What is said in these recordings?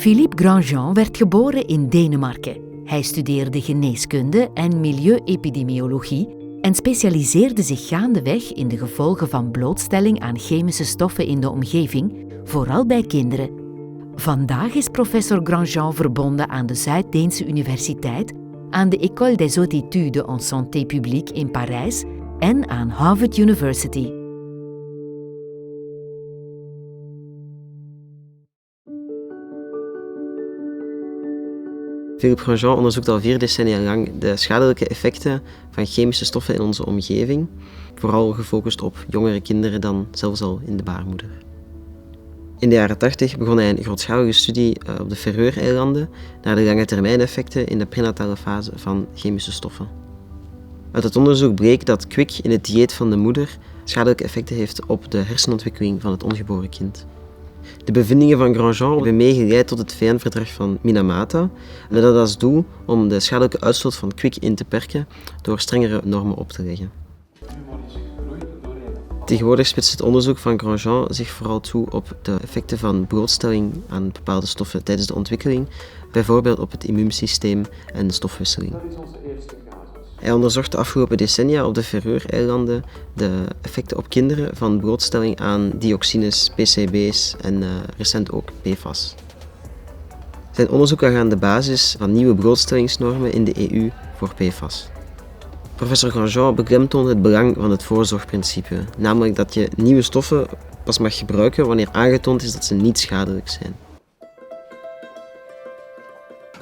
Philippe Grandjean werd geboren in Denemarken. Hij studeerde geneeskunde en milieu-epidemiologie en specialiseerde zich gaandeweg in de gevolgen van blootstelling aan chemische stoffen in de omgeving, vooral bij kinderen. Vandaag is professor Grandjean verbonden aan de Zuid-Deense Universiteit, aan de École des Hautes Études en Santé Publique in Parijs en aan Harvard University. Philippe Grandjean onderzoekt al 4 decennia lang de schadelijke effecten van chemische stoffen in onze omgeving, vooral gefocust op jongere kinderen dan zelfs al in de baarmoeder. In de jaren 80 begon hij een grootschalige studie op de Faeröereilanden naar de lange termijn effecten in de prenatale fase van chemische stoffen. Uit het onderzoek bleek dat kwik in het dieet van de moeder schadelijke effecten heeft op de hersenontwikkeling van het ongeboren kind. De bevindingen van Grandjean hebben meegeleid tot het VN-verdrag van Minamata, met dat als doel om de schadelijke uitstoot van kwik in te perken door strengere normen op te leggen. Tegenwoordig spitst het onderzoek van Grandjean zich vooral toe op de effecten van blootstelling aan bepaalde stoffen tijdens de ontwikkeling, bijvoorbeeld op het immuunsysteem en de stofwisseling. Hij onderzocht de afgelopen decennia op de Faeröereilanden de effecten op kinderen van blootstelling aan dioxines, PCB's en recent ook PFAS. Zijn onderzoek lag aan de basis van nieuwe blootstellingsnormen in de EU voor PFAS. Professor Grandjean beklemtoont het belang van het voorzorgprincipe, namelijk dat je nieuwe stoffen pas mag gebruiken wanneer aangetoond is dat ze niet schadelijk zijn.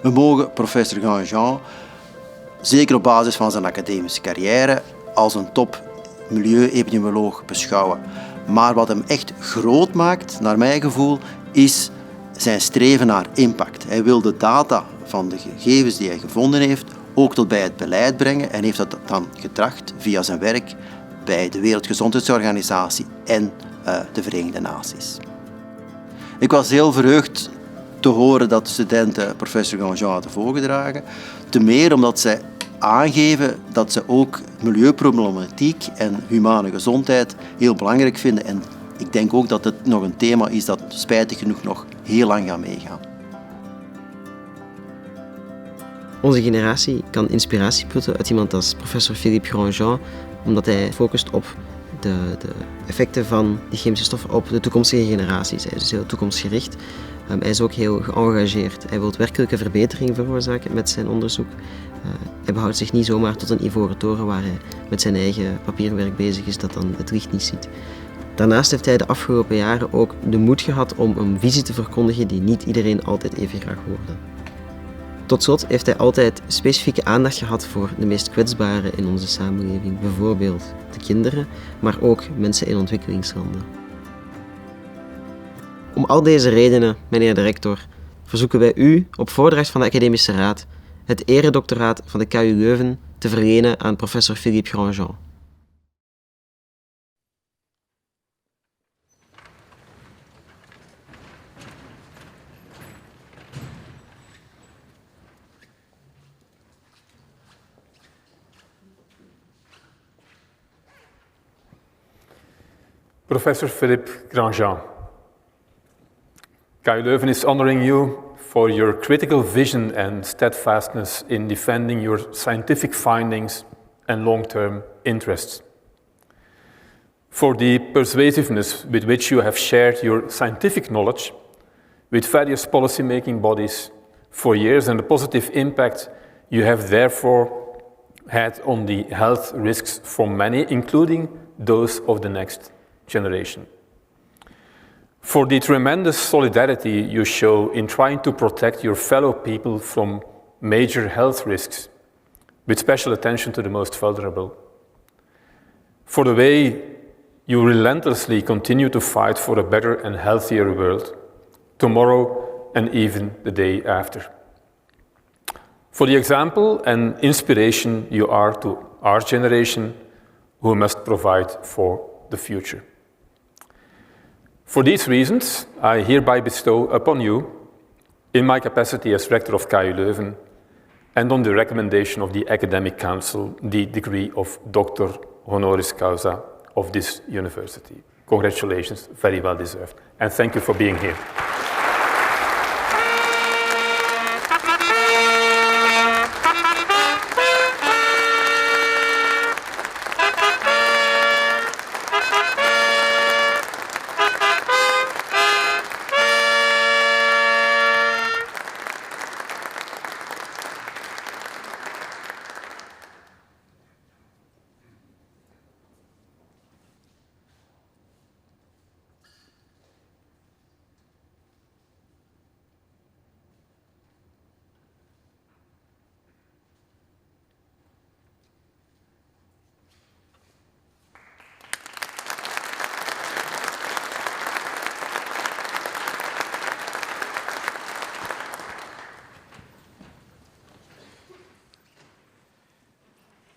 We mogen professor Grandjean zeker op basis van zijn academische carrière als een top milieu-epidemioloog beschouwen. Maar wat hem echt groot maakt, naar mijn gevoel, is zijn streven naar impact. Hij wil de data van de gegevens die hij gevonden heeft ook tot bij het beleid brengen en heeft dat dan getracht via zijn werk bij de Wereldgezondheidsorganisatie en de Verenigde Naties. Ik was heel verheugd te horen dat de studenten professor Grandjean hadden voorgedragen, te meer omdat zij aangeven dat ze ook milieuproblematiek en humane gezondheid heel belangrijk vinden. En ik denk ook dat het nog een thema is dat spijtig genoeg nog heel lang gaat meegaan. Onze generatie kan inspiratie putten uit iemand als professor Philippe Grandjean, omdat hij focust op de effecten van die chemische stoffen op de toekomstige generaties. Hij is dus heel toekomstgericht. Hij is ook heel geëngageerd. Hij wil werkelijke verbetering veroorzaken met zijn onderzoek. Hij behoudt zich niet zomaar tot een ivoren toren waar hij met zijn eigen papierwerk bezig is dat dan het licht niet ziet. Daarnaast heeft hij de afgelopen jaren ook de moed gehad om een visie te verkondigen die niet iedereen altijd even graag hoorde. Tot slot heeft hij altijd specifieke aandacht gehad voor de meest kwetsbaren in onze samenleving, bijvoorbeeld de kinderen, maar ook mensen in ontwikkelingslanden. Om al deze redenen, meneer de rector, verzoeken wij u op voordracht van de Academische Raad het eredoctoraat van de KU Leuven te verlenen aan professor Philippe Grandjean. Professor Philippe Grandjean, KU Leuven is honoring you for your critical vision and steadfastness in defending your scientific findings and long-term interests. For the persuasiveness with which you have shared your scientific knowledge with various policy-making bodies for years and the positive impact you have therefore had on the health risks for many, including those of the next generation. For the tremendous solidarity you show in trying to protect your fellow people from major health risks, with special attention to the most vulnerable. For the way you relentlessly continue to fight for a better and healthier world, tomorrow and even the day after. For the example and inspiration you are to our generation, who must provide for the future. For these reasons, I hereby bestow upon you, in my capacity as rector of KU Leuven, and on the recommendation of the Academic Council, the degree of Doctor Honoris Causa of this university. Congratulations, very well deserved. And thank you for being here.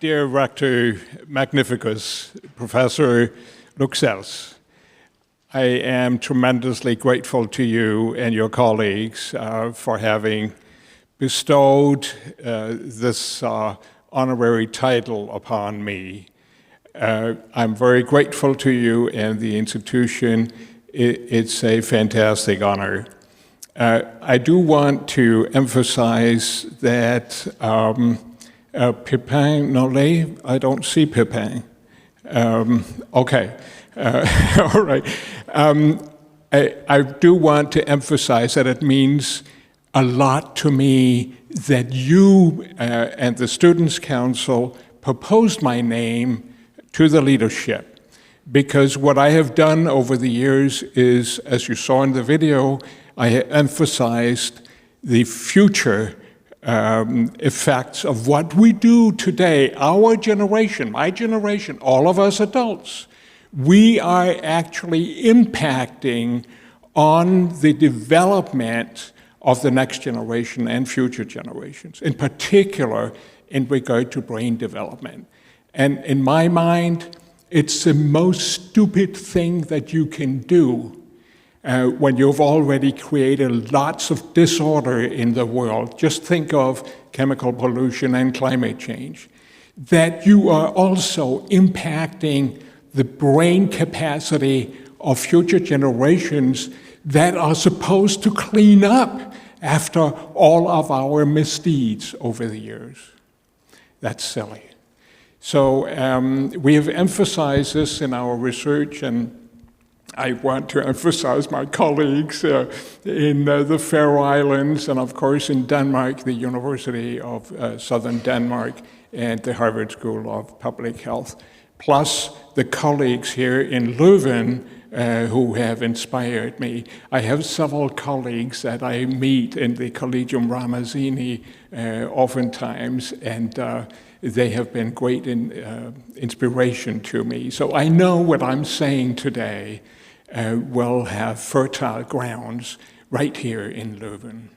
dear Rector Magnificus, Professor Luxels, I am tremendously grateful to you and your colleagues for having bestowed this honorary title upon me. I'm very grateful to you and the institution. It's a fantastic honor. I do want to emphasize that Pepin Nollet, I don't see Pepin. Okay, all right. I do want to emphasize that it means a lot to me that you and the Students' Council proposed my name to the leadership, because what I have done over the years is, as you saw in the video, I have emphasized the future effects of what we do today. Our generation, my generation, all of us adults, we are actually impacting on the development of the next generation and future generations, in particular in regard to brain development. And in my mind, it's the most stupid thing that you can do when you've already created lots of disorder in the world. Just think of chemical pollution and climate change. That you are also impacting the brain capacity of future generations that are supposed to clean up after all of our misdeeds over the years. That's silly. So we have emphasized this in our research, and I want to emphasize my colleagues in the Faeröereilands, and of course in Denmark, the University of Southern Denmark and the Harvard School of Public Health, plus the colleagues here in Leuven who have inspired me. I have several colleagues that I meet in the Collegium Ramazzini oftentimes, and they have been great inspiration to me. So I know what I'm saying today will have fertile grounds right here in Leuven.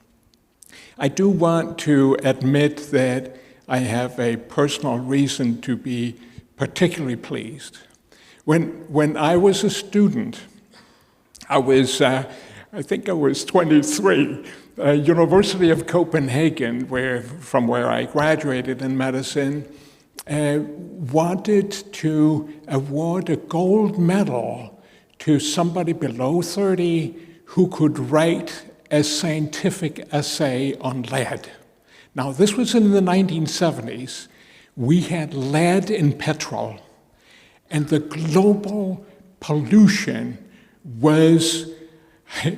I do want to admit that I have a personal reason to be particularly pleased. When I was a student, I think I was 23, University of Copenhagen, from where I graduated in medicine, wanted to award a gold medal to somebody below 30 who could write a scientific essay on lead. Now, this was in the 1970s. We had lead in petrol, and the global pollution was,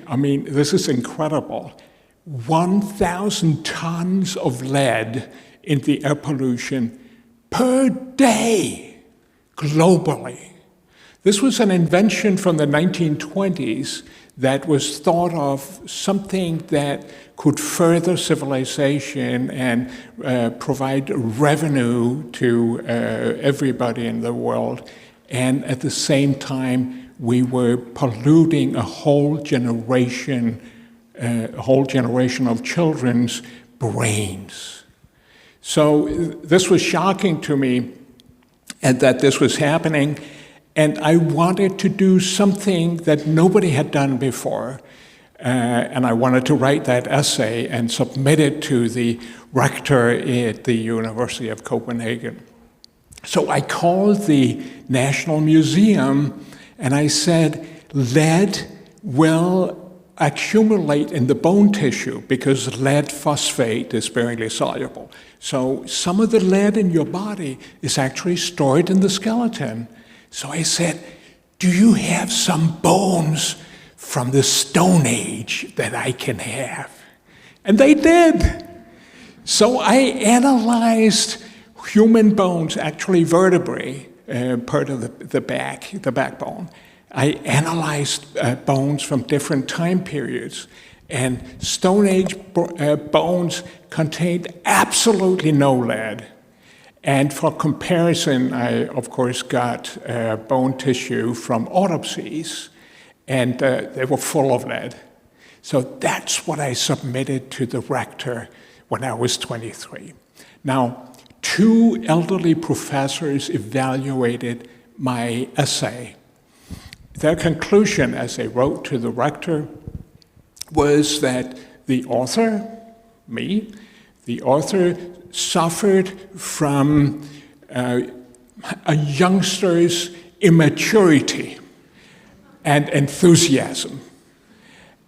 I mean, this is incredible, 1,000 tons of lead in the air pollution per day, globally. This was an invention from the 1920s that was thought of something that could further civilization and provide revenue to everybody in the world. And at the same time, we were polluting a whole generation of children's brains. So this was shocking to me, and that this was happening. And I wanted to do something that nobody had done before. And I wanted to write that essay and submit it to the rector at the University of Copenhagen. So I called the National Museum and I said, lead will accumulate in the bone tissue because lead phosphate is sparingly soluble. So some of the lead in your body is actually stored in the skeleton. So I said, do you have some bones from the Stone Age that I can have? And they did. So I analyzed human bones, actually vertebrae, part of the backbone. I analyzed bones from different time periods, and Stone Age bones contained absolutely no lead. And for comparison, I, of course, got bone tissue from autopsies, and they were full of lead. So that's what I submitted to the rector when I was 23. Now, 2 elderly professors evaluated my essay. Their conclusion, as they wrote to the rector, was that the author, me, the author suffered from a youngster's immaturity and enthusiasm,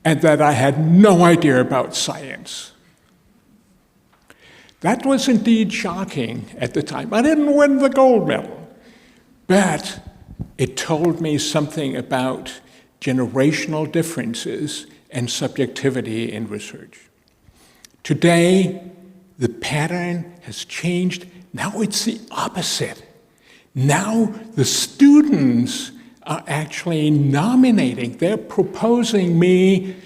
and that I had no idea about science. That was indeed shocking at the time. I didn't win the gold medal, but it told me something about generational differences and subjectivity in research. Today, the pattern has changed. Now it's the opposite. Now the students are actually nominating, they're proposing me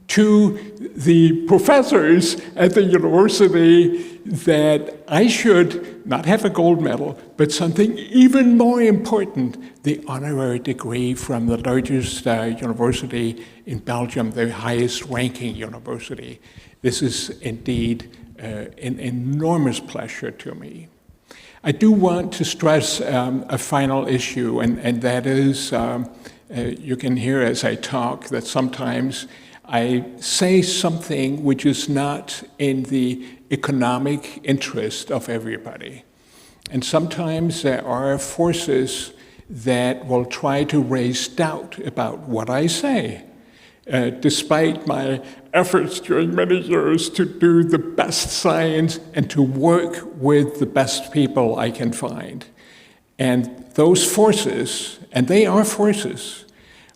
to the professors at the university that I should not have a gold medal, but something even more important, the honorary degree from the largest university in Belgium, the highest ranking university. This is indeed an enormous pleasure to me. I do want to stress a final issue, and that is, you can hear as I talk that sometimes I say something which is not in the economic interest of everybody. And sometimes there are forces that will try to raise doubt about what I say, despite my efforts during many years to do the best science and to work with the best people I can find. And those forces, and they are forces,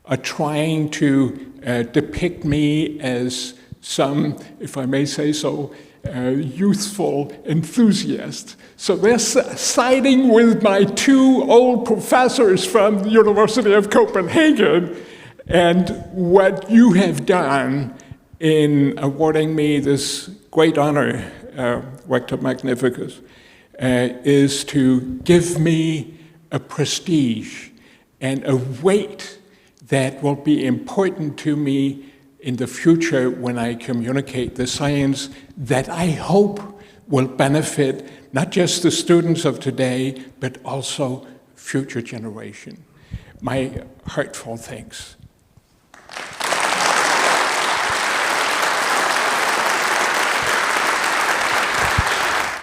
are trying to depict me as some, if I may say so, youthful enthusiast. So they're siding with my 2 old professors from the University of Copenhagen. And what you have done in awarding me this great honor, Rector Magnificus, is to give me a prestige and a weight that will be important to me in the future when I communicate the science that I hope will benefit not just the students of today, but also future generation. My heartfelt thanks.